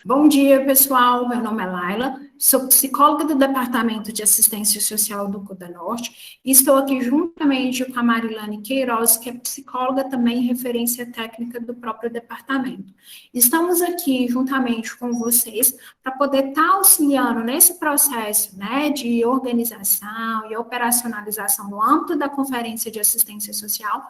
Bom dia, pessoal. Meu nome é Laila, sou psicóloga do Departamento de Assistência Social do CUDA Norte e estou aqui juntamente com a Marilane Queiroz, que é psicóloga também referência técnica do próprio departamento. Estamos aqui juntamente com vocês para poder estar auxiliando nesse processo, né, de organização e operacionalização no âmbito da Conferência de Assistência Social.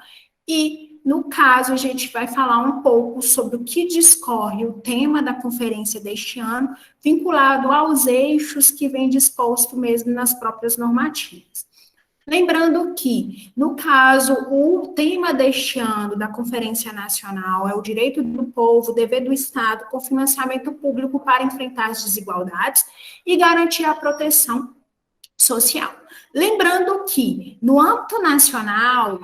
E, no caso, a gente vai falar um pouco sobre o que discorre o tema da conferência deste ano, vinculado aos eixos que vem disposto mesmo nas próprias normativas. Lembrando que, no caso, o tema deste ano da Conferência Nacional é o direito do povo, dever do Estado com financiamento público para enfrentar as desigualdades e garantir a proteção social. Lembrando que, no âmbito nacional,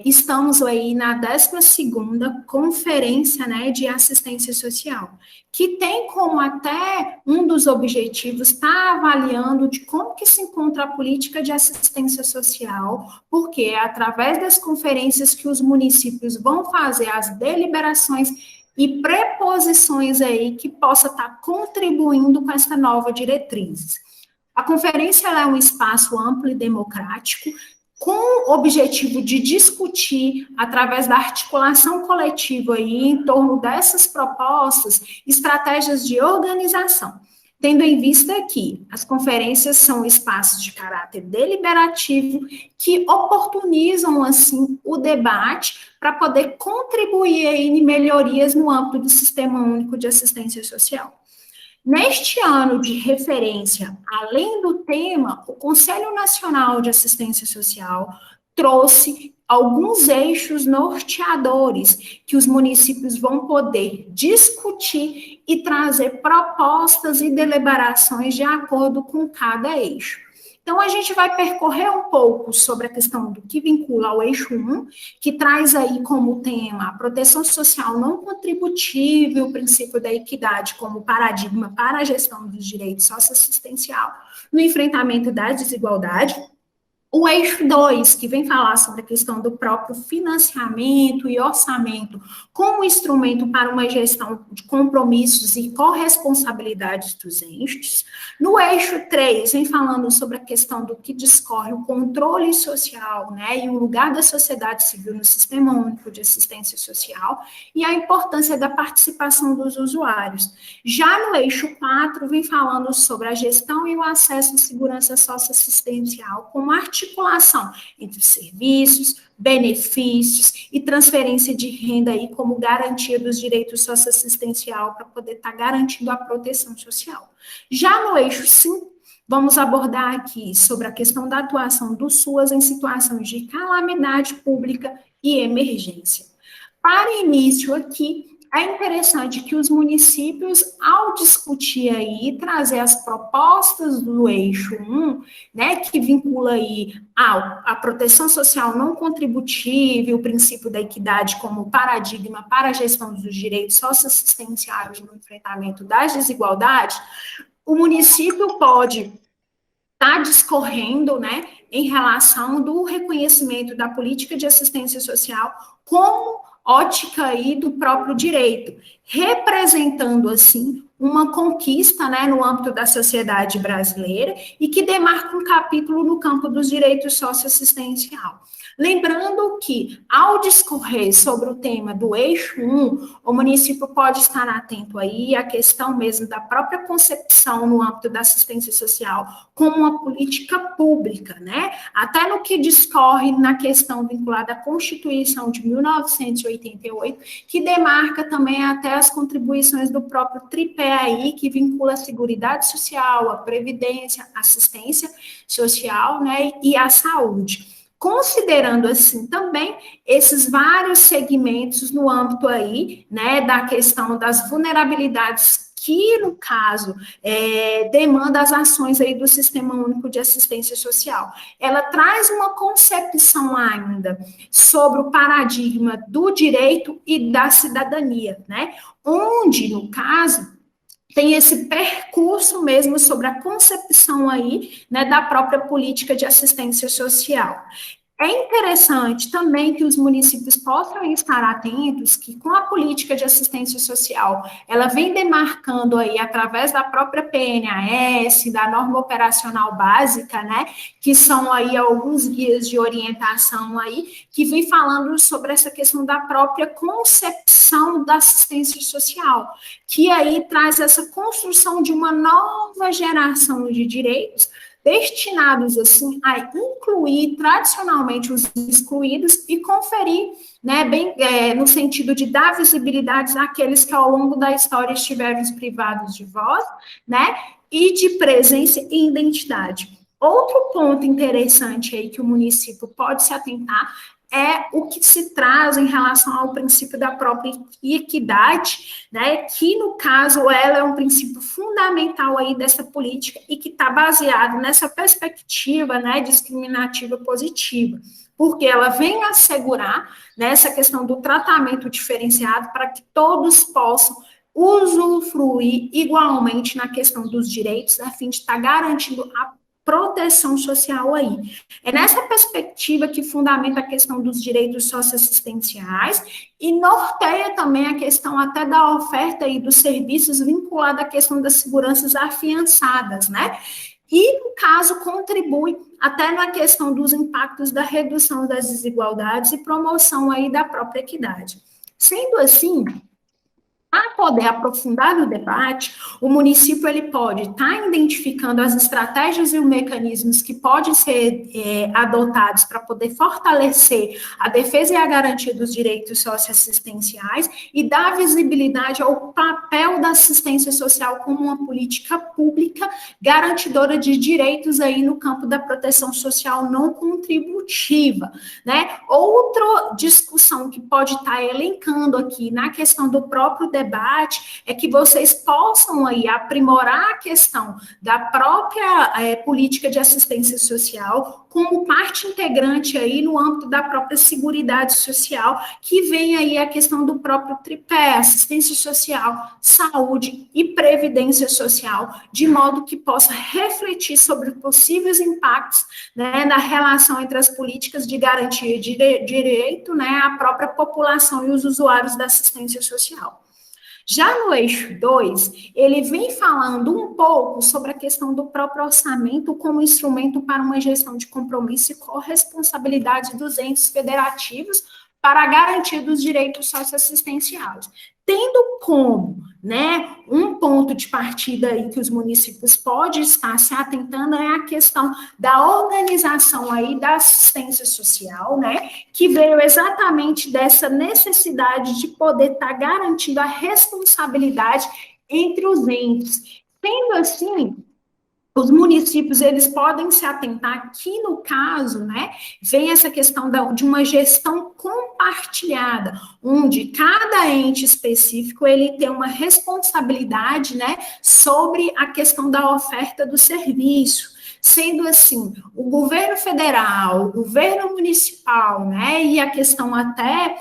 estamos aí na 12ª Conferência, né, de Assistência Social, que tem como até um dos objetivos estar avaliando de como que se encontra a política de assistência social, porque é através das conferências que os municípios vão fazer as deliberações e preposições aí que possa estar contribuindo com essa nova diretriz. A conferência é um espaço amplo e democrático, com o objetivo de discutir, através da articulação coletiva aí, em torno dessas propostas, estratégias de organização, tendo em vista que as conferências são espaços de caráter deliberativo que oportunizam, assim, o debate para poder contribuir aí em melhorias no âmbito do Sistema Único de Assistência Social. Neste ano de referência, além do tema, o Conselho Nacional de Assistência Social trouxe alguns eixos norteadores que os municípios vão poder discutir e trazer propostas e deliberações de acordo com cada eixo. Então, a gente vai percorrer um pouco sobre a questão do que vincula ao eixo 1, que traz aí como tema a proteção social não contributiva e o princípio da equidade como paradigma para a gestão dos direitos socioassistencial no enfrentamento da desigualdade. O eixo 2, que vem falar sobre a questão do próprio financiamento e orçamento como instrumento para uma gestão de compromissos e corresponsabilidades dos entes. No eixo 3, vem falando sobre a questão do que discorre o controle social, né, e o lugar da sociedade civil no Sistema Único de Assistência Social e a importância da participação dos usuários. Já no eixo 4, vem falando sobre a gestão e o acesso à segurança socioassistencial como articulação entre serviços, benefícios e transferência de renda aí como garantia dos direitos socioassistencial para poder estar garantindo a proteção social. Já no eixo 5, vamos abordar aqui sobre a questão da atuação do SUAS em situações de calamidade pública e emergência. Para início aqui, é interessante que os municípios, ao discutir aí, trazer as propostas do eixo 1, né, que vincula aí a proteção social não contributiva e o princípio da equidade como paradigma para a gestão dos direitos socioassistenciais no enfrentamento das desigualdades, o município pode estar discorrendo, né, em relação do reconhecimento da política de assistência social como ótica aí do próprio direito, representando, assim, uma conquista, né, no âmbito da sociedade brasileira e que demarca um capítulo no campo dos direitos socioassistencial. Lembrando que, ao discorrer sobre o tema do eixo 1, o município pode estar atento aí à questão mesmo da própria concepção no âmbito da assistência social como uma política pública, né? Até no que discorre na questão vinculada à Constituição de 1988, que demarca também até as contribuições do próprio tripé aí, que vincula a Seguridade Social, a Previdência, a Assistência Social, né, e a Saúde. Considerando, assim, também esses vários segmentos no âmbito aí, né, da questão das vulnerabilidades que, no caso, demanda as ações aí do Sistema Único de Assistência Social. Ela traz uma concepção ainda sobre o paradigma do direito e da cidadania, né, onde, no caso, tem esse percurso mesmo sobre a concepção aí, né, da própria política de assistência social. É interessante também que os municípios possam estar atentos que, com a política de assistência social, ela vem demarcando aí, através da própria PNAS, da norma operacional básica, né, que são aí alguns guias de orientação aí, que vem falando sobre essa questão da própria concepção da assistência social, que aí traz essa construção de uma nova geração de direitos, destinados, assim, a incluir tradicionalmente os excluídos e conferir, né, bem, no sentido de dar visibilidade àqueles que ao longo da história estiveram privados de voz, né, e de presença e identidade. Outro ponto interessante aí que o município pode se atentar é o que se traz em relação ao princípio da própria equidade, né, que no caso ela é um princípio fundamental aí dessa política e que está baseado nessa perspectiva, né, discriminativa positiva, porque ela vem assegurar, né, essa questão do tratamento diferenciado para que todos possam usufruir igualmente na questão dos direitos, a fim de estar garantindo a proteção social aí. É nessa perspectiva que fundamenta a questão dos direitos socioassistenciais e norteia também a questão até da oferta e dos serviços vinculada à questão das seguranças afiançadas, né? E, no caso, contribui até na questão dos impactos da redução das desigualdades e promoção aí da própria equidade. Sendo assim, para poder aprofundar no debate, o município ele pode estar identificando as estratégias e os mecanismos que podem ser adotados para poder fortalecer a defesa e a garantia dos direitos socioassistenciais e dar visibilidade ao papel da assistência social como uma política pública garantidora de direitos aí no campo da proteção social não contributiva, né? Outra discussão que pode estar elencando aqui na questão do próprio debate é que vocês possam aí aprimorar a questão da própria política de assistência social como parte integrante aí no âmbito da própria seguridade social, que vem aí a questão do próprio tripé, assistência social, saúde e previdência social, de modo que possa refletir sobre possíveis impactos, né, na relação entre as políticas de garantia de direito, né, à própria população e os usuários da assistência social. Já no eixo 2, ele vem falando um pouco sobre a questão do próprio orçamento como instrumento para uma gestão de compromisso e corresponsabilidade dos entes federativos para a garantia dos direitos socioassistenciais. Tendo como, né, um ponto de partida aí que os municípios podem estar se atentando é a questão da organização aí da assistência social, né, que veio exatamente dessa necessidade de poder estar garantindo a responsabilidade entre os entes. Sendo assim, os municípios, eles podem se atentar que, no caso, né, vem essa questão de uma gestão compartilhada, onde cada ente específico, ele tem uma responsabilidade, né, sobre a questão da oferta do serviço. Sendo assim, o governo federal, o governo municipal, né, e a questão até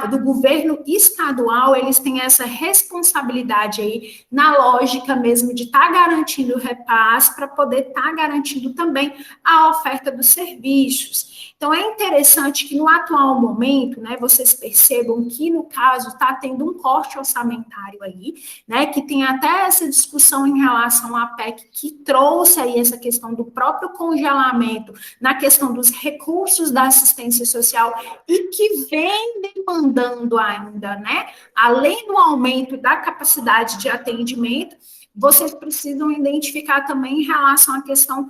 do governo estadual, eles têm essa responsabilidade aí, na lógica mesmo de estar garantindo o repasse, para poder estar garantindo também a oferta dos serviços. Então, é interessante que no atual momento, né, vocês percebam que, no caso, está tendo um corte orçamentário aí, né, que tem até essa discussão em relação à PEC, que trouxe aí essa questão do próprio congelamento na questão dos recursos da assistência social e que vem demandando ainda, né, além do aumento da capacidade de atendimento, vocês precisam identificar também em relação à questão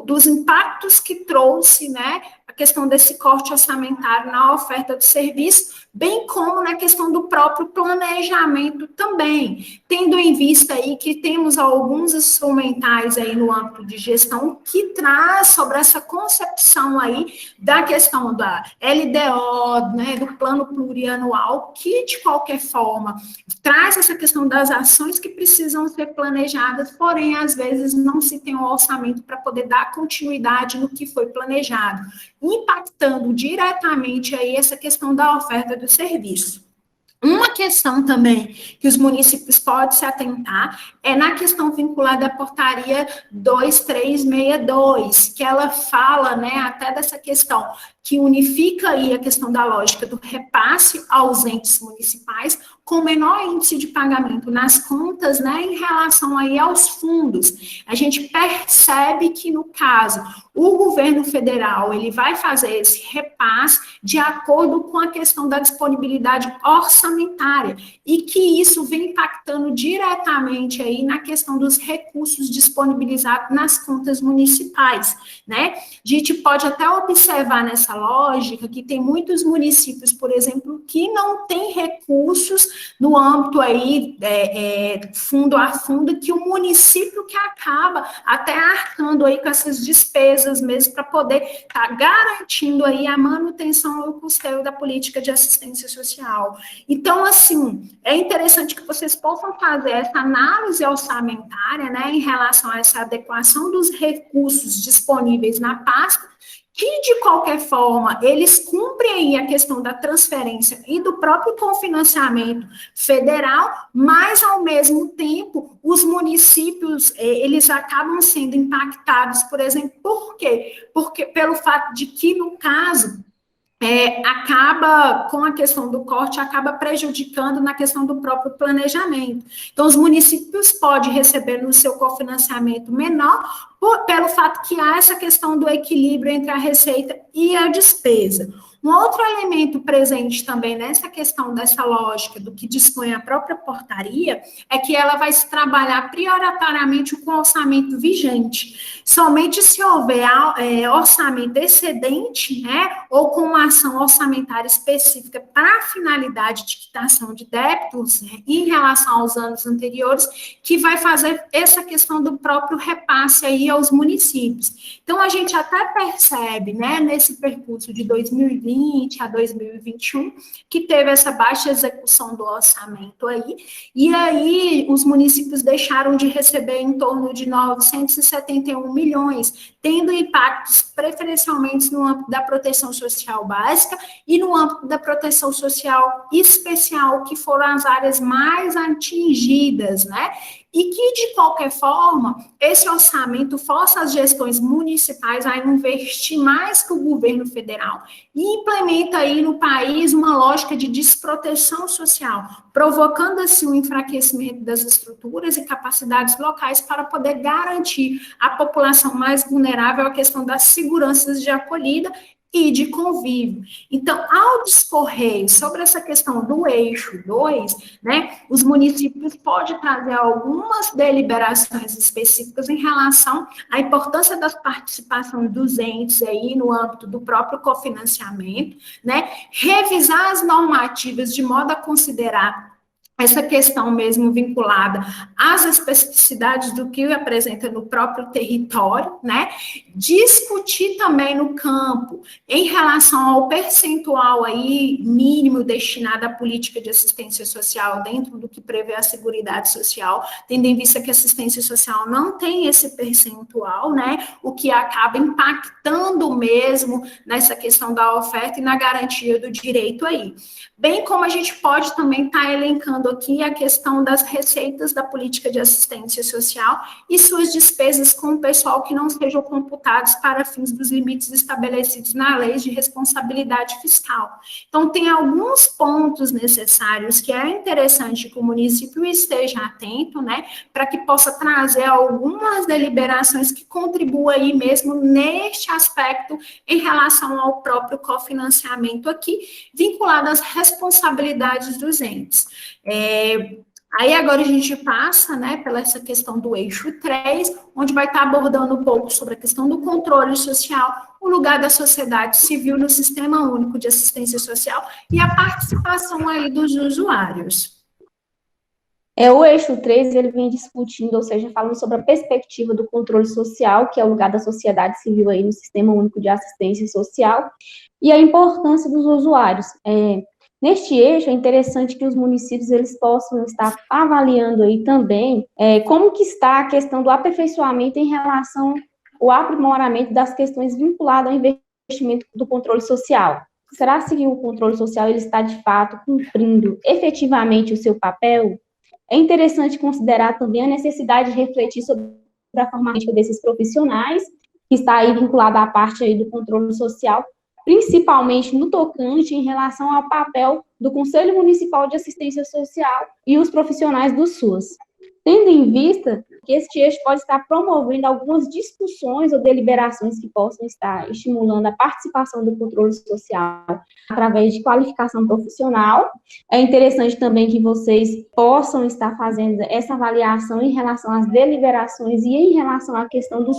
dos impactos que trouxe, né, a questão desse corte orçamentário na oferta do serviço, bem como na questão do próprio planejamento também, tendo em vista aí que temos alguns instrumentais aí no âmbito de gestão que traz sobre essa concepção aí da questão da LDO, né, do plano plurianual, que de qualquer forma traz essa questão das ações que precisam ser planejadas, porém às vezes não se tem um orçamento para poder dar continuidade no que foi planejado, impactando diretamente aí essa questão da oferta do serviço. Uma questão também que os municípios podem se atentar é na questão vinculada à portaria 2362, que ela fala, né, até dessa questão, que unifica aí a questão da lógica do repasse aos entes municipais com menor índice de pagamento nas contas, né, em relação aí aos fundos. A gente percebe que, no caso, o governo federal, ele vai fazer esse repasse de acordo com a questão da disponibilidade orçamentária, e que isso vem impactando diretamente aí na questão dos recursos disponibilizados nas contas municipais, né? A gente pode até observar nessa lógica que tem muitos municípios, por exemplo, que não têm recursos no âmbito aí, fundo a fundo, que o município que acaba até arcando aí com essas despesas mesmo para poder estar garantindo aí a manutenção e o custeio da política de assistência social. Então, assim, é interessante que vocês possam fazer essa análise orçamentária, né, em relação a essa adequação dos recursos disponíveis na pasta, que, de qualquer forma, eles cumprem aí a questão da transferência e do próprio cofinanciamento federal, mas, ao mesmo tempo, os municípios, eles acabam sendo impactados, por exemplo, por quê? Porque pelo fato de que, no caso, acaba, com a questão do corte, acaba prejudicando na questão do próprio planejamento. Então, os municípios podem receber no seu cofinanciamento menor, pelo fato que há essa questão do equilíbrio entre a receita e a despesa. Um outro elemento presente também nessa questão dessa lógica do que dispõe a própria portaria é que ela vai se trabalhar prioritariamente com o orçamento vigente. Somente se houver orçamento excedente, né, ou com uma ação orçamentária específica para a finalidade de quitação de débitos, né, em relação aos anos anteriores, que vai fazer essa questão do próprio repasse aí aos municípios. Então, a gente até percebe, né, nesse percurso de 2020 a 2021, que teve essa baixa execução do orçamento aí, e aí os municípios deixaram de receber em torno de 971 milhões, tendo impactos preferencialmente no âmbito da proteção social básica e no âmbito da proteção social especial, que foram as áreas mais atingidas, né? E que, de qualquer forma, esse orçamento força as gestões municipais a investir mais que o governo federal e implementa aí no país uma lógica de desproteção social, provocando assim um enfraquecimento das estruturas e capacidades locais para poder garantir à população mais vulnerável a questão das seguranças de acolhida e de convívio. Então, ao discorrer sobre essa questão do eixo 2, né, os municípios podem trazer algumas deliberações específicas em relação à importância da participação dos entes aí no âmbito do próprio cofinanciamento, né, revisar as normativas de modo a considerar essa questão mesmo vinculada às especificidades do que apresenta no próprio território, né? Discutir também no campo em relação ao percentual aí mínimo destinado à política de assistência social dentro do que prevê a Seguridade Social, tendo em vista que a assistência social não tem esse percentual, né? O que acaba impactando mesmo nessa questão da oferta e na garantia do direito aí. Bem como a gente pode também estar elencando aqui a questão das receitas da política de assistência social e suas despesas com o pessoal que não sejam computados para fins dos limites estabelecidos na lei de responsabilidade fiscal. Então, tem alguns pontos necessários que é interessante que o município esteja atento, né, para que possa trazer algumas deliberações que contribuam aí mesmo neste aspecto em relação ao próprio cofinanciamento aqui, vinculado às responsabilidades dos entes. Aí agora a gente passa, né, pela essa questão do eixo 3, onde vai estar abordando um pouco sobre a questão do controle social, o lugar da sociedade civil no Sistema Único de Assistência Social e a participação aí dos usuários. O eixo 3, ele vem discutindo, ou seja, falando sobre a perspectiva do controle social, que é o lugar da sociedade civil aí no Sistema Único de Assistência Social, e a importância dos usuários. Neste eixo, é interessante que os municípios eles possam estar avaliando aí também como que está a questão do aperfeiçoamento em relação ao aprimoramento das questões vinculadas ao investimento do controle social. será que o controle social ele está, de fato, cumprindo efetivamente o seu papel? É interessante considerar também a necessidade de refletir sobre a formação desses profissionais, que está aí vinculada à parte aí do controle social, principalmente no tocante em relação ao papel do Conselho Municipal de Assistência Social e os profissionais do SUAS. Tendo em vista que este eixo pode estar promovendo algumas discussões ou deliberações que possam estar estimulando a participação do controle social através de qualificação profissional, é interessante também que vocês possam estar fazendo essa avaliação em relação às deliberações e em relação à questão dos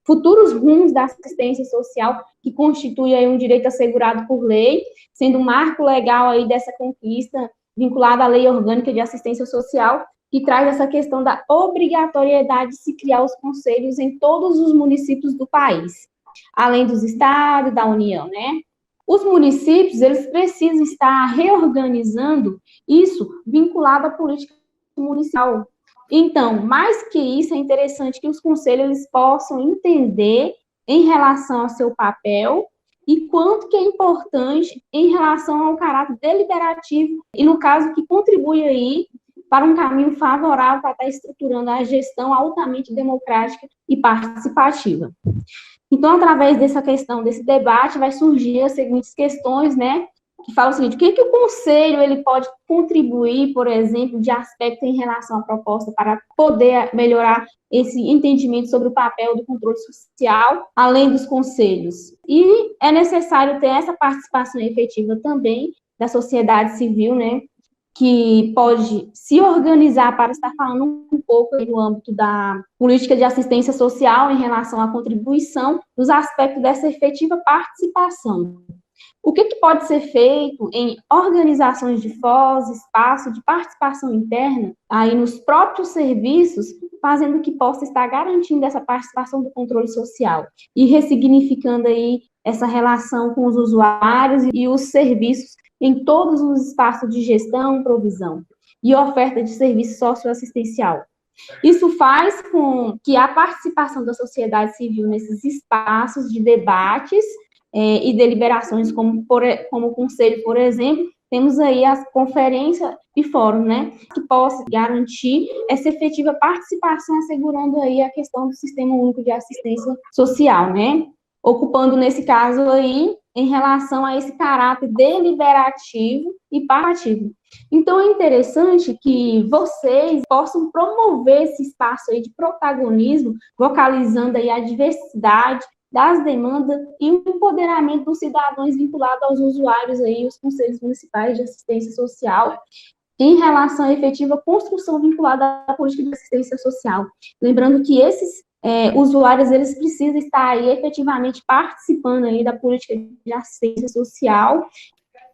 futuros rumos da assistência social, que constitui aí um direito assegurado por lei, sendo um marco legal aí dessa conquista vinculada à Lei Orgânica de Assistência Social, que traz essa questão da obrigatoriedade de se criar os conselhos em todos os municípios do país, além dos estados, da União, né? Os municípios, eles precisam estar reorganizando isso vinculado à política municipal. Então, mais que isso, é interessante que os conselhos eles possam entender em relação ao seu papel e quanto que é importante em relação ao caráter deliberativo e, no caso, que contribui aí para um caminho favorável para estar estruturando a gestão altamente democrática e participativa. Então, através dessa questão, desse debate, vai surgir as seguintes questões, né, que falam o seguinte: o que o Conselho ele pode contribuir, por exemplo, de aspecto em relação à proposta para poder melhorar esse entendimento sobre o papel do controle social, além dos conselhos. E é necessário ter essa participação efetiva também da sociedade civil, né, que pode se organizar para estar falando um pouco no âmbito da política de assistência social em relação à contribuição dos aspectos dessa efetiva participação. O que pode ser feito em organizações de fórum, espaço de participação interna, aí nos próprios serviços, fazendo que possa estar garantindo essa participação do controle social e ressignificando aí essa relação com os usuários e os serviços em todos os espaços de gestão, provisão e oferta de serviço socioassistencial. Isso faz com que a participação da sociedade civil nesses espaços de debates e deliberações, como o Conselho, por exemplo, temos aí as conferências e fórum, né, que possa garantir essa efetiva participação, assegurando aí a questão do Sistema Único de Assistência Social, né, ocupando, nesse caso aí, em relação a esse caráter deliberativo e participativo. Então, é interessante que vocês possam promover esse espaço aí de protagonismo, vocalizando aí a diversidade das demandas e o empoderamento dos cidadãos vinculados aos usuários aí, os conselhos municipais de assistência social, em relação à efetiva construção vinculada à política de assistência social. Lembrando que esses usuários, eles precisam estar aí efetivamente participando aí da política de assistência social.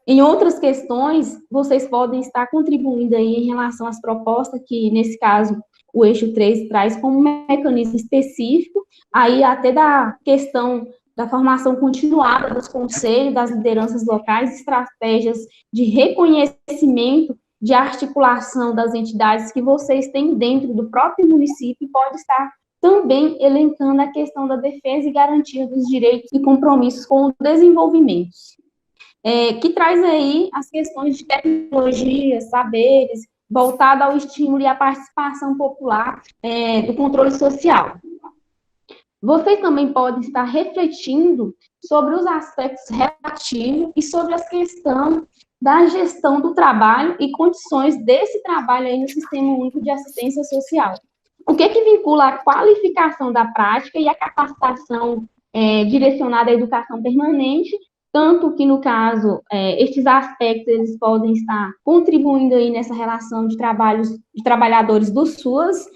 Em outras questões, vocês podem estar contribuindo aí em relação às propostas que, nesse caso, o eixo 3 traz como um mecanismo específico, aí até da questão da formação continuada dos conselhos, das lideranças locais, estratégias de reconhecimento, de articulação das entidades que vocês têm dentro do próprio município, pode estar também elencando a questão da defesa e garantia dos direitos e compromissos com o desenvolvimento, que traz aí as questões de tecnologia, saberes, voltada ao estímulo e à participação popular do controle social. Vocês também podem estar refletindo sobre os aspectos relativos e sobre a questão da gestão do trabalho e condições desse trabalho aí no Sistema Único de Assistência Social. O que vincula a qualificação da prática e a capacitação direcionada à educação permanente, tanto que, no caso, estes aspectos, eles podem estar contribuindo aí nessa relação de trabalhadores do SUAS,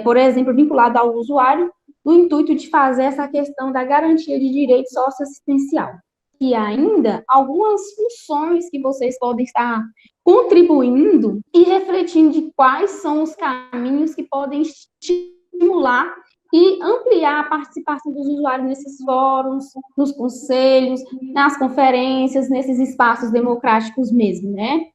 por exemplo, vinculado ao usuário, no intuito de fazer essa questão da garantia de direito socioassistencial. E ainda, algumas funções que vocês podem estar contribuindo e refletindo de quais são os caminhos que podem estimular e ampliar a participação dos usuários nesses fóruns, nos conselhos, nas conferências, nesses espaços democráticos mesmo, né?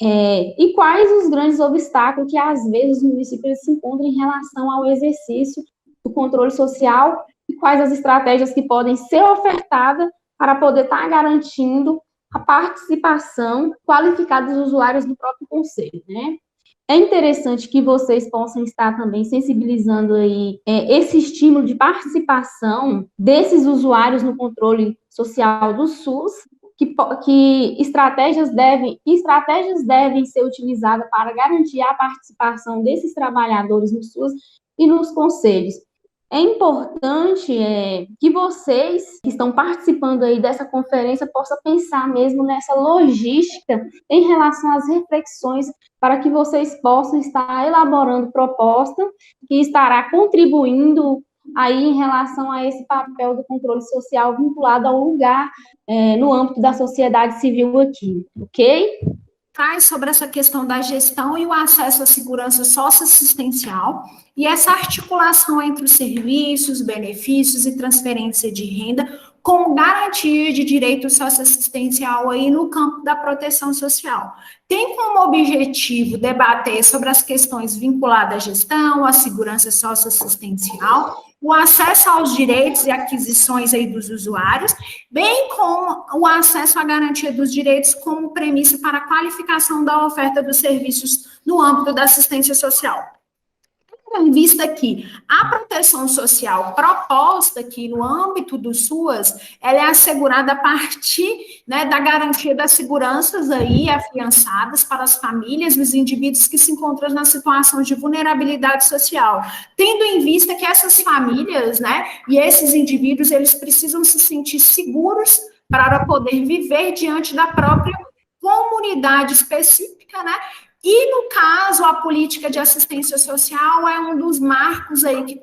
E quais os grandes obstáculos que, às vezes, os municípios se encontram em relação ao exercício do controle social e quais as estratégias que podem ser ofertadas para poder estar garantindo a participação qualificada dos usuários do próprio conselho, né? É interessante que vocês possam estar também sensibilizando aí esse estímulo de participação desses usuários no controle social do SUS, que estratégias devem ser utilizadas para garantir a participação desses trabalhadores no SUS e nos conselhos. É importante que vocês que estão participando aí dessa conferência possam pensar mesmo nessa logística em relação às reflexões para que vocês possam estar elaborando proposta que estará contribuindo aí em relação a esse papel do controle social vinculado ao lugar no âmbito da sociedade civil aqui, ok? Traz sobre essa questão da gestão e o acesso à segurança socioassistencial e essa articulação entre os serviços, benefícios e transferência de renda como garantia de direito socioassistencial aí no campo da proteção social. Tem como objetivo debater sobre as questões vinculadas à gestão, à segurança socioassistencial, o acesso aos direitos e aquisições aí dos usuários, bem como o acesso à garantia dos direitos como premissa para a qualificação da oferta dos serviços no âmbito da assistência social. Em vista que a proteção social proposta aqui no âmbito do SUAS, ela é assegurada a partir, né, da garantia das seguranças aí afiançadas para as famílias e os indivíduos que se encontram na situação de vulnerabilidade social, tendo em vista que essas famílias, né, e esses indivíduos, eles precisam se sentir seguros para poder viver diante da própria comunidade específica, né? E, no caso, a política de assistência social é um dos marcos aí que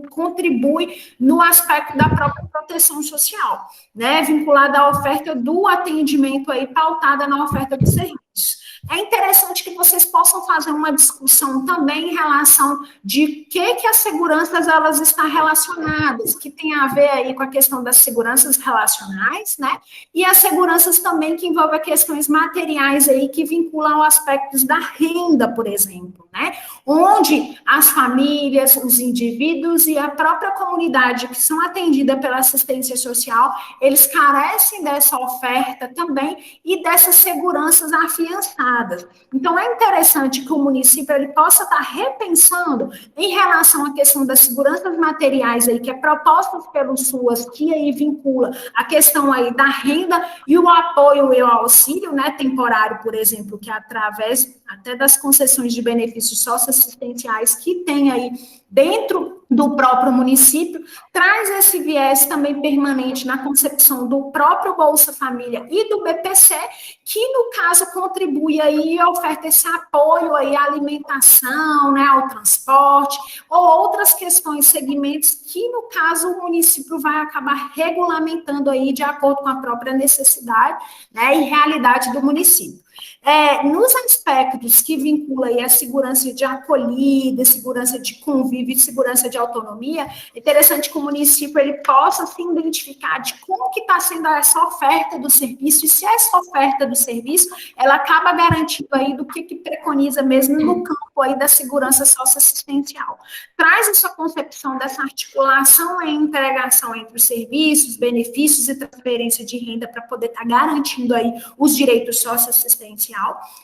contribui no aspecto da própria proteção social, né, vinculada à oferta do atendimento aí, pautada na oferta do serviço. É interessante que vocês possam fazer uma discussão também em relação de que as seguranças elas estão relacionadas, que tem a ver aí com a questão das seguranças relacionais, né? E as seguranças também que envolvem questões materiais aí que vinculam aspectos da renda, por exemplo, né? Onde as famílias, os indivíduos e a própria comunidade que são atendidas pela assistência social, eles carecem dessa oferta também e dessas seguranças afiançadas. Então, é interessante que o município ele possa estar repensando em relação à questão das seguranças materiais aí, que é proposta pelo SUAS, que aí vincula a questão aí da renda e o apoio e o auxílio, né, temporário, por exemplo, que é através até das concessões de benefícios socioassistenciais que tem aí dentro do próprio município, traz esse viés também permanente na concepção do próprio Bolsa Família e do BPC, que, no caso, contribui aí e oferta esse apoio aí à alimentação, né, ao transporte, ou outras questões, segmentos que, no caso, o município vai acabar regulamentando aí de acordo com a própria necessidade, né, e realidade do município. Nos aspectos que vinculam aí a segurança de acolhida, segurança de convívio e segurança de autonomia, é interessante que o município ele possa se identificar de como que está sendo essa oferta do serviço e se essa oferta do serviço ela acaba garantindo aí do que preconiza mesmo no campo aí da segurança socioassistencial. Traz essa concepção dessa articulação e integração entre os serviços, benefícios e transferência de renda para poder estar garantindo aí os direitos socioassistenciais.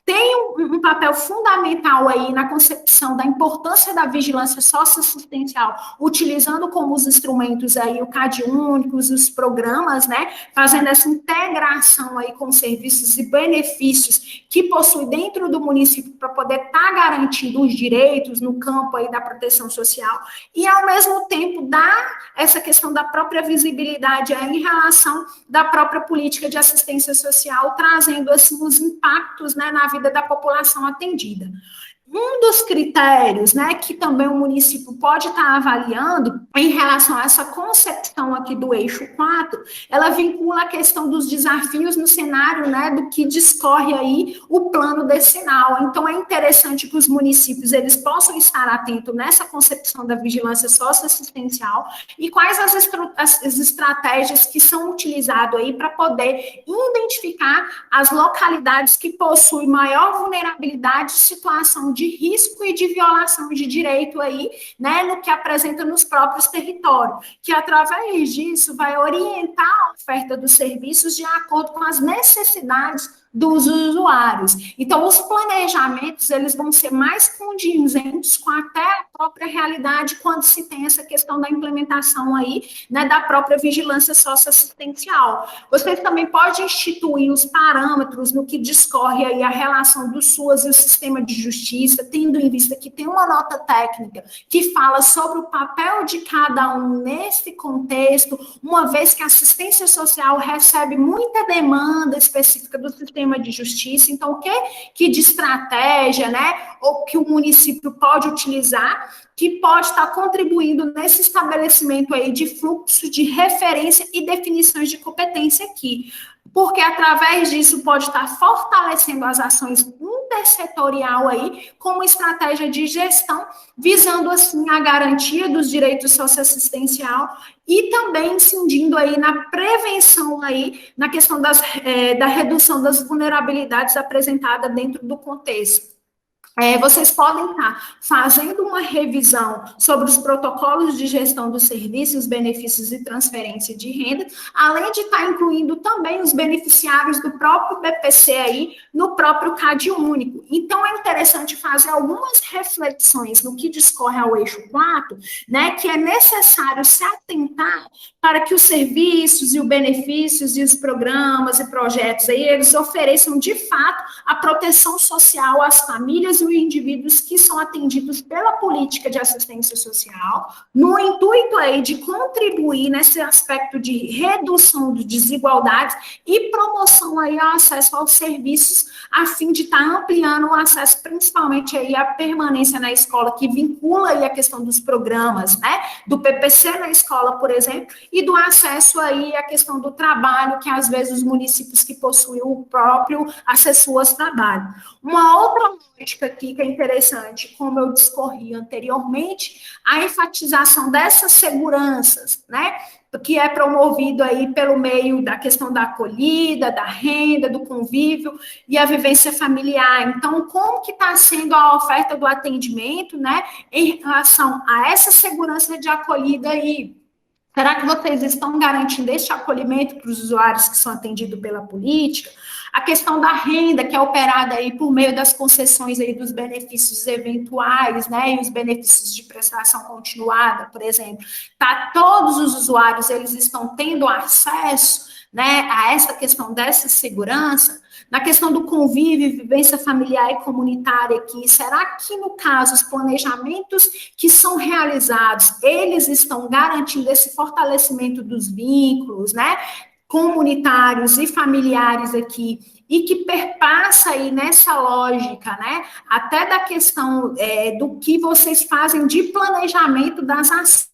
Tem um papel fundamental aí na concepção da importância da vigilância socioassistencial, utilizando como os instrumentos aí o CAD único, os programas, né, fazendo essa integração aí com serviços e benefícios que possui dentro do município para poder estar garantindo os direitos no campo aí da proteção social e, ao mesmo tempo, dar essa questão da própria visibilidade aí em relação da própria política de assistência social, trazendo assim os impactos, né, na vida da população atendida. Um dos critérios, né, que também o município pode estar avaliando em relação a essa concepção aqui do eixo 4, ela vincula a questão dos desafios no cenário, né, do que discorre aí o plano decenal. Então, é interessante que os municípios eles possam estar atentos nessa concepção da vigilância socioassistencial e quais as estratégias que são utilizadas aí para poder identificar as localidades que possuem maior vulnerabilidade de situação de risco e de violação de direito aí, né, no que apresenta nos próprios territórios, que através disso vai orientar a oferta dos serviços de acordo com as necessidades dos usuários. Então, os planejamentos, eles vão ser mais condizentes com até a própria realidade quando se tem essa questão da implementação aí, né, da própria vigilância socioassistencial. Vocês também podem instituir os parâmetros no que discorre aí a relação do SUAS e o sistema de justiça, tendo em vista que tem uma nota técnica que fala sobre o papel de cada um nesse contexto, uma vez que a assistência social recebe muita demanda específica do sistema de justiça. Então, o que de estratégia, né, ou que o município pode utilizar, que pode estar contribuindo nesse estabelecimento aí de fluxo de referência e definições de competência aqui, porque através disso pode estar fortalecendo as ações intersetorial aí, como estratégia de gestão, visando assim a garantia dos direitos socioassistencial e também incidindo aí na prevenção aí, na questão da redução das vulnerabilidades apresentadas dentro do contexto. Vocês podem estar fazendo uma revisão sobre os protocolos de gestão dos serviços, benefícios e transferência de renda, além de estar incluindo também os beneficiários do próprio BPC aí no próprio CAD único. Então, é interessante fazer algumas reflexões no que discorre ao eixo 4, né, que é necessário se atentar para que os serviços e os benefícios e os programas e projetos aí, eles ofereçam de fato a proteção social às famílias e os indivíduos que são atendidos pela política de assistência social, no intuito aí de contribuir nesse aspecto de redução de desigualdades e promoção aí ao acesso aos serviços, a fim de estar ampliando o acesso, principalmente aí a permanência na escola, que vincula aí a questão dos programas, né, do PPC na escola, por exemplo, e do acesso aí à questão do trabalho, que às vezes os municípios que possuem o próprio acessuam-se trabalho. Uma outra lógica aqui que é interessante, como eu discorri anteriormente, a enfatização dessas seguranças, né, que é promovido aí pelo meio da questão da acolhida, da renda, do convívio e a vivência familiar. Então, como que está sendo a oferta do atendimento, né, em relação a essa segurança de acolhida aí? Será que vocês estão garantindo este acolhimento para os usuários que são atendidos pela política? A questão da renda, que é operada aí por meio das concessões aí dos benefícios eventuais, né, e os benefícios de prestação continuada, por exemplo, tá, todos os usuários, eles estão tendo acesso, né, a essa questão dessa segurança. Na questão do convívio, vivência familiar e comunitária aqui, será que, no caso, os planejamentos que são realizados, eles estão garantindo esse fortalecimento dos vínculos, né, comunitários e familiares aqui, e que perpassa aí nessa lógica, né, até da questão do que vocês fazem de planejamento das ações.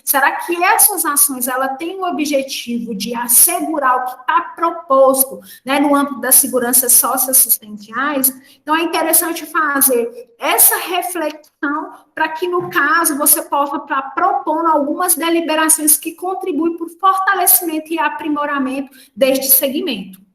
Será que essas ações, ela tem o objetivo de assegurar o que está proposto, né, no âmbito das seguranças socioassistenciais? Então, é interessante fazer essa reflexão para que, no caso, você possa estar propondo algumas deliberações que contribuem para o fortalecimento e aprimoramento deste segmento.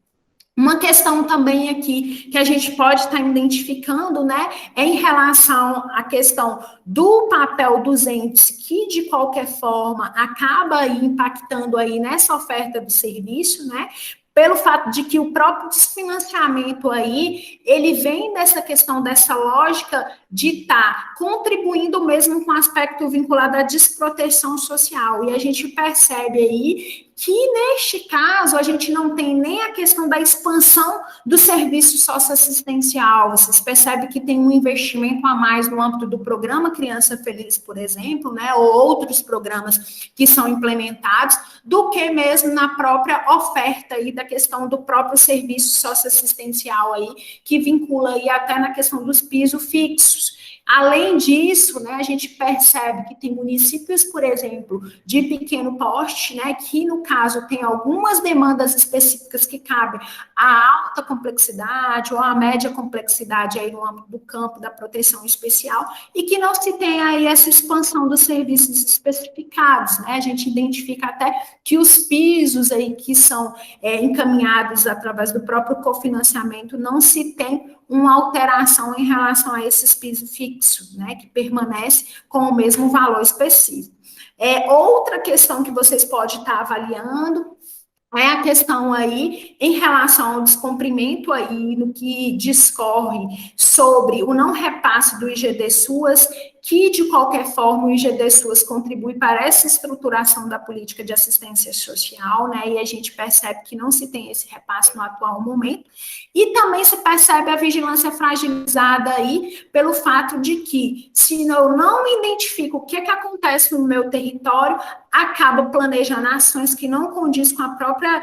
Uma questão também aqui que a gente pode estar identificando, né, é em relação à questão do papel dos entes, que de qualquer forma acaba aí impactando aí nessa oferta do serviço, né, pelo fato de que o próprio desfinanciamento aí, ele vem dessa questão, dessa lógica de estar contribuindo mesmo com o aspecto vinculado à desproteção social, e a gente percebe aí que, neste caso, a gente não tem nem a questão da expansão do serviço socioassistencial. Vocês percebem que tem um investimento a mais no âmbito do programa Criança Feliz, por exemplo, né, ou outros programas que são implementados, do que mesmo na própria oferta aí da questão do próprio serviço socioassistencial aí, que vincula aí até na questão dos pisos fixos. Além disso, né, a gente percebe que tem municípios, por exemplo, de pequeno porte, né, que no caso tem algumas demandas específicas que cabem à alta complexidade ou à média complexidade aí no âmbito do campo da proteção especial, e que não se tem aí essa expansão dos serviços especificados, né? A gente identifica até que os pisos aí que são encaminhados através do próprio cofinanciamento não se tem uma alteração em relação a esse piso fixo, né, que permanece com o mesmo valor específico. Outra questão que vocês podem estar avaliando é a questão aí em relação ao descumprimento aí no que discorre sobre o não repasse do IGD SUAS, que de qualquer forma o IGD SUAS contribui para essa estruturação da política de assistência social, né, e a gente percebe que não se tem esse repasse no atual momento, e também se percebe a vigilância fragilizada aí pelo fato de que, se eu não identifico o que acontece no meu território, acaba planejando ações que não condiz com a própria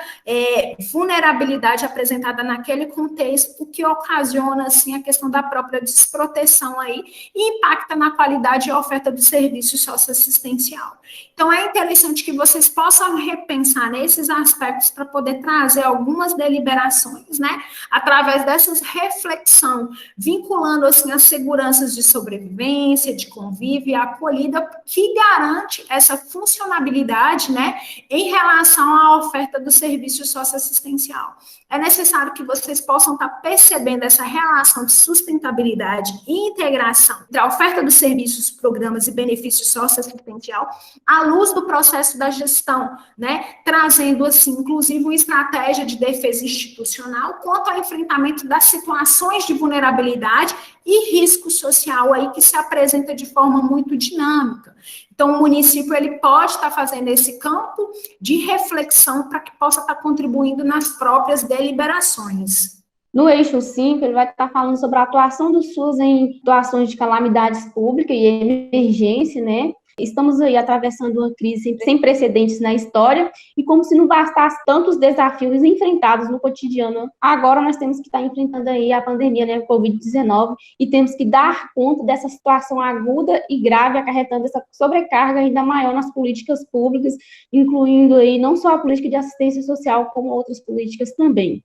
vulnerabilidade apresentada naquele contexto, o que ocasiona, assim, a questão da própria desproteção aí e impacta na qualidade e oferta do serviço socioassistencial. Então, é interessante que vocês possam repensar nesses aspectos para poder trazer algumas deliberações, né, através dessas reflexão, vinculando, assim, as seguranças de sobrevivência, de convívio e acolhida, que garante essa funcionalidade, né, em relação à oferta do serviço socioassistencial. É necessário que vocês possam estar percebendo essa relação de sustentabilidade e integração entre a oferta dos serviços, programas e benefícios socioassistencial à luz do processo da gestão, né, trazendo, assim, inclusive uma estratégia de defesa institucional quanto ao enfrentamento das situações de vulnerabilidade e risco social aí que se apresenta de forma muito dinâmica. Então, o município ele pode estar fazendo esse campo de reflexão para que possa estar contribuindo nas próprias deliberações. No eixo 5, ele vai estar falando sobre a atuação do SUS em situações de calamidades públicas e emergência, né? Estamos aí atravessando uma crise sem precedentes na história e como se não bastasse tantos desafios enfrentados no cotidiano, agora nós temos que estar enfrentando aí a pandemia, né, Covid-19, e temos que dar conta dessa situação aguda e grave, acarretando essa sobrecarga ainda maior nas políticas públicas, incluindo aí não só a política de assistência social, como outras políticas também.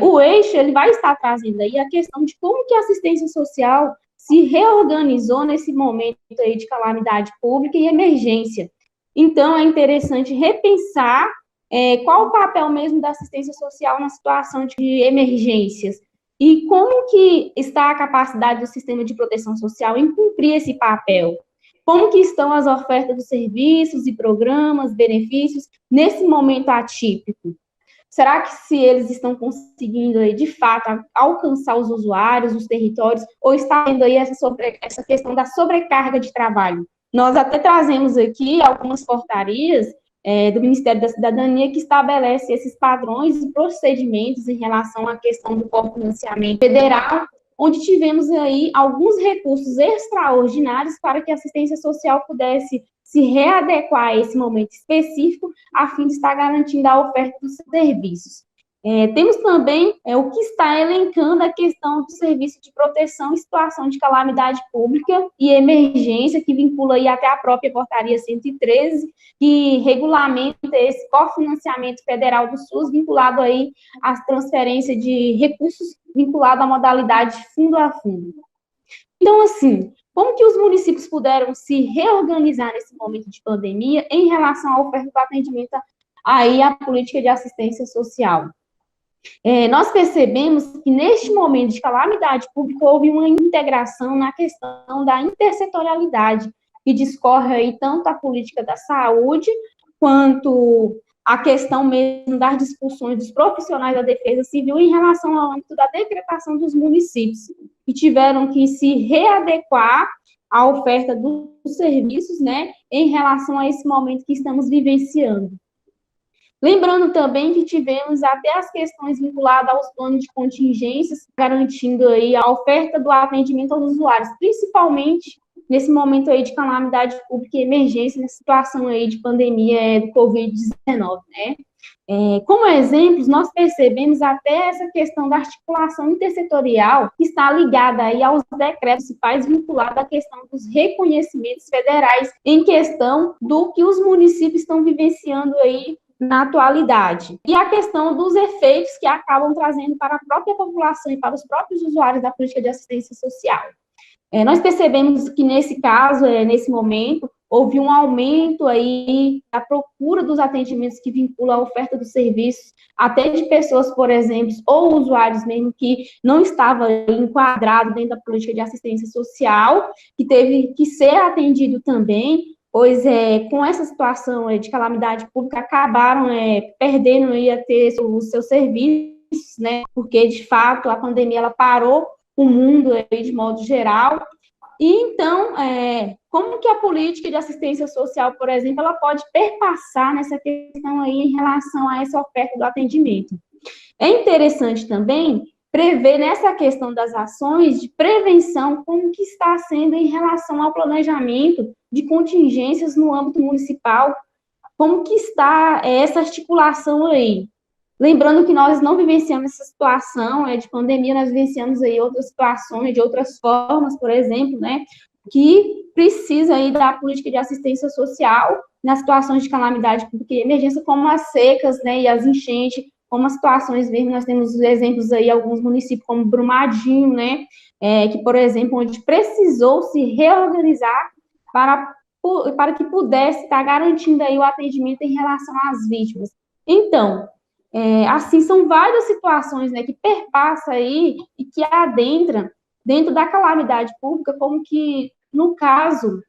O eixo, ele vai estar trazendo aí a questão de como que a assistência social se reorganizou nesse momento aí de calamidade pública e emergência. Então, é interessante repensar qual o papel mesmo da assistência social na situação de emergências e como que está a capacidade do sistema de proteção social em cumprir esse papel. Como que estão as ofertas dos serviços e programas, benefícios, nesse momento atípico? Será que se eles estão conseguindo, aí, de fato, alcançar os usuários, os territórios, ou está tendo aí essa questão da sobrecarga de trabalho? Nós até trazemos aqui algumas portarias do Ministério da Cidadania que estabelece esses padrões e procedimentos em relação à questão do cofinanciamento federal, onde tivemos aí alguns recursos extraordinários para que a assistência social pudesse se readequar a esse momento específico, a fim de estar garantindo a oferta dos serviços. Temos também o que está elencando a questão do serviço de proteção em situação de calamidade pública e emergência, que vincula aí até a própria portaria 113, que regulamenta esse cofinanciamento federal do SUS, vinculado aí às transferências de recursos vinculado à modalidade fundo a fundo. Então, assim, como que os municípios puderam se reorganizar nesse momento de pandemia em relação à oferta do atendimento aí à política de assistência social? Nós percebemos que neste momento de calamidade pública houve uma integração na questão da intersetorialidade, que discorre aí tanto a política da saúde, quanto a questão mesmo das discussões dos profissionais da defesa civil em relação ao âmbito da decretação dos municípios, que tiveram que se readequar à oferta dos serviços, né, em relação a esse momento que estamos vivenciando. Lembrando também que tivemos até as questões vinculadas aos planos de contingências, garantindo aí a oferta do atendimento aos usuários, principalmente nesse momento aí de calamidade pública e emergência, nessa situação aí de pandemia do Covid-19, né? Como exemplos, nós percebemos até essa questão da articulação intersetorial que está ligada aí aos decretos municipais vinculados à questão dos reconhecimentos federais em questão do que os municípios estão vivenciando aí na atualidade. E a questão dos efeitos que acabam trazendo para a própria população e para os próprios usuários da política de assistência social. Nós percebemos que, nesse caso, nesse momento, houve um aumento aí da procura dos atendimentos que vinculam a oferta dos serviços, até de pessoas, por exemplo, ou usuários mesmo que não estavam enquadrados dentro da política de assistência social, que teve que ser atendido também, pois com essa situação de calamidade pública acabaram perdendo aí a ter os seus serviços, né, porque de fato a pandemia ela parou o mundo aí, de modo geral. E então, como que a política de assistência social, por exemplo, ela pode perpassar nessa questão aí em relação a essa oferta do atendimento? É interessante também prever nessa questão das ações de prevenção como que está sendo em relação ao planejamento de contingências no âmbito municipal, como que está essa articulação aí. Lembrando que nós não vivenciamos essa situação de pandemia, nós vivenciamos aí outras situações, de outras formas, por exemplo, né, que precisa aí da política de assistência social nas situações de calamidade pública e emergência, como as secas, né, e as enchentes, como as situações mesmo, nós temos exemplos aí, alguns municípios como Brumadinho, né, que, por exemplo, onde precisou se reorganizar para que pudesse estar garantindo aí o atendimento em relação às vítimas. Então, assim, são várias situações, né, que perpassam aí e que adentram dentro da calamidade pública, como que, no caso,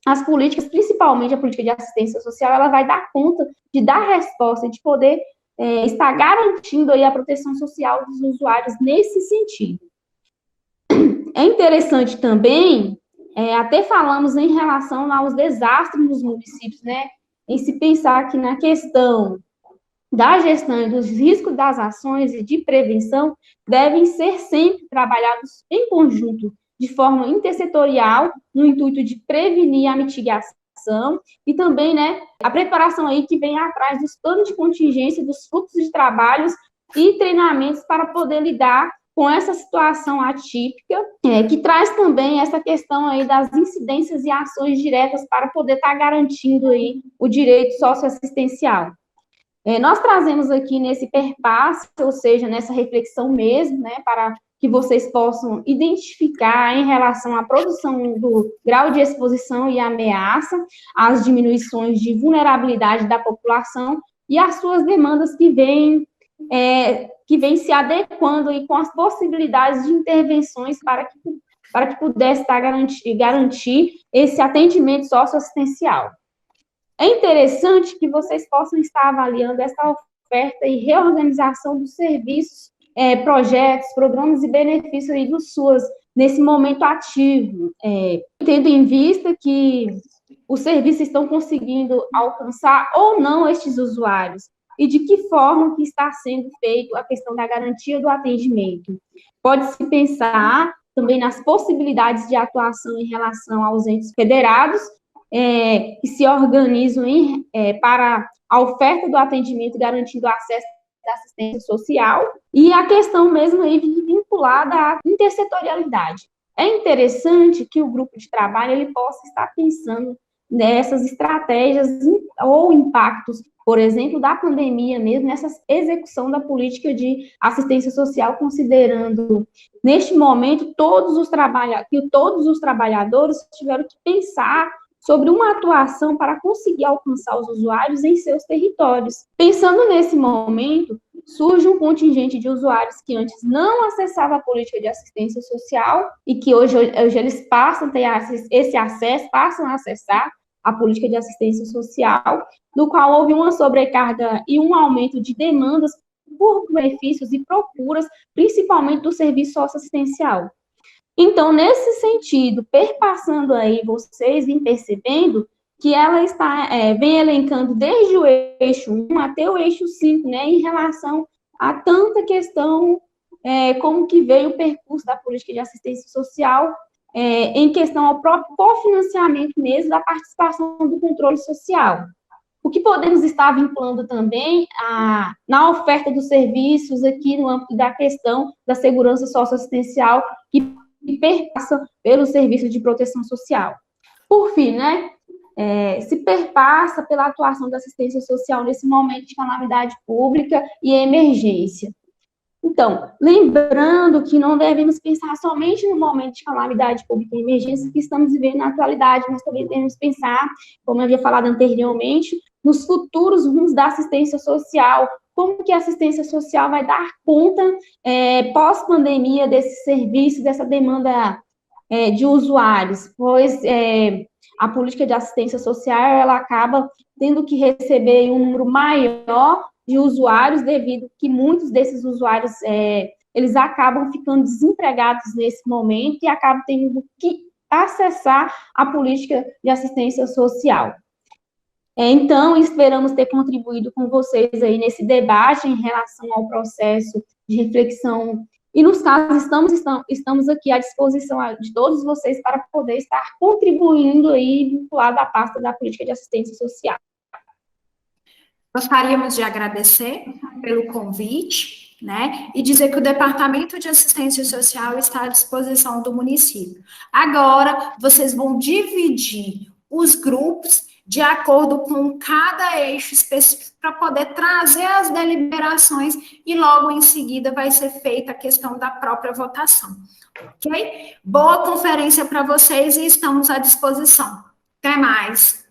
as políticas, principalmente a política de assistência social, ela vai dar conta de dar resposta, de poder estar garantindo aí a proteção social dos usuários nesse sentido. É interessante também, até falamos em relação aos desastres nos municípios, né, em se pensar que na questão da gestão e dos riscos das ações e de prevenção devem ser sempre trabalhados em conjunto, de forma intersetorial, no intuito de prevenir a mitigação e também, né, a preparação aí que vem atrás dos planos de contingência, dos fluxos de trabalhos e treinamentos para poder lidar com essa situação atípica, que traz também essa questão aí das incidências e ações diretas para poder estar garantindo aí o direito socioassistencial. Nós trazemos aqui nesse perpasse, ou seja, nessa reflexão mesmo, né, para que vocês possam identificar em relação à produção do grau de exposição e ameaça, as diminuições de vulnerabilidade da população e as suas demandas que vêm se adequando aí com as possibilidades de intervenções para que pudesse estar garantir esse atendimento socioassistencial. É interessante que vocês possam estar avaliando essa oferta e reorganização dos serviços, projetos, programas e benefícios aí do SUAS nesse momento ativo, tendo em vista que os serviços estão conseguindo alcançar ou não estes usuários e de que forma que está sendo feito a questão da garantia do atendimento. Pode-se pensar também nas possibilidades de atuação em relação aos entes federados, que se organizam para a oferta do atendimento, garantindo acesso à assistência social, e a questão mesmo aí vinculada à intersetorialidade. É interessante que o grupo de trabalho ele possa estar pensando nessas estratégias ou impactos, por exemplo, da pandemia mesmo, nessa execução da política de assistência social, considerando, neste momento, que todos os trabalhadores tiveram que pensar sobre uma atuação para conseguir alcançar os usuários em seus territórios. Pensando nesse momento, surge um contingente de usuários que antes não acessava a política de assistência social e que hoje eles passam a ter esse acesso, passam a acessar a política de assistência social, no qual houve uma sobrecarga e um aumento de demandas por benefícios e procuras, principalmente do serviço socioassistencial. Então, nesse sentido, perpassando aí, vocês vêm percebendo que ela vem elencando desde o eixo 1 até o eixo 5, né, em relação a tanta questão, como que veio o percurso da política de assistência social, em questão ao próprio cofinanciamento mesmo da participação do controle social. O que podemos estar vinculando também na oferta dos serviços aqui no âmbito da questão da segurança socioassistencial que perpassa pelo serviço de proteção social. Por fim, né, se perpassa pela atuação da assistência social nesse momento de calamidade pública e emergência. Então, lembrando que não devemos pensar somente no momento de calamidade pública e emergência que estamos vivendo na atualidade, mas também devemos pensar, como eu havia falado anteriormente, nos futuros rumos da assistência social, como que a assistência social vai dar conta, pós-pandemia, desse serviço, dessa demanda de usuários, pois a política de assistência social, ela acaba tendo que receber um número maior de usuários, devido que muitos desses usuários, eles acabam ficando desempregados nesse momento e acabam tendo que acessar a política de assistência social. Então, esperamos ter contribuído com vocês aí nesse debate em relação ao processo de reflexão. E, nos casos, estamos aqui à disposição de todos vocês para poder estar contribuindo aí, vinculado à pasta da política de assistência social. Gostaríamos de agradecer pelo convite, né, e dizer que o Departamento de Assistência Social está à disposição do município. Agora, vocês vão dividir os grupos de acordo com cada eixo específico para poder trazer as deliberações e logo em seguida vai ser feita a questão da própria votação, ok? Boa conferência para vocês e estamos à disposição. Até mais!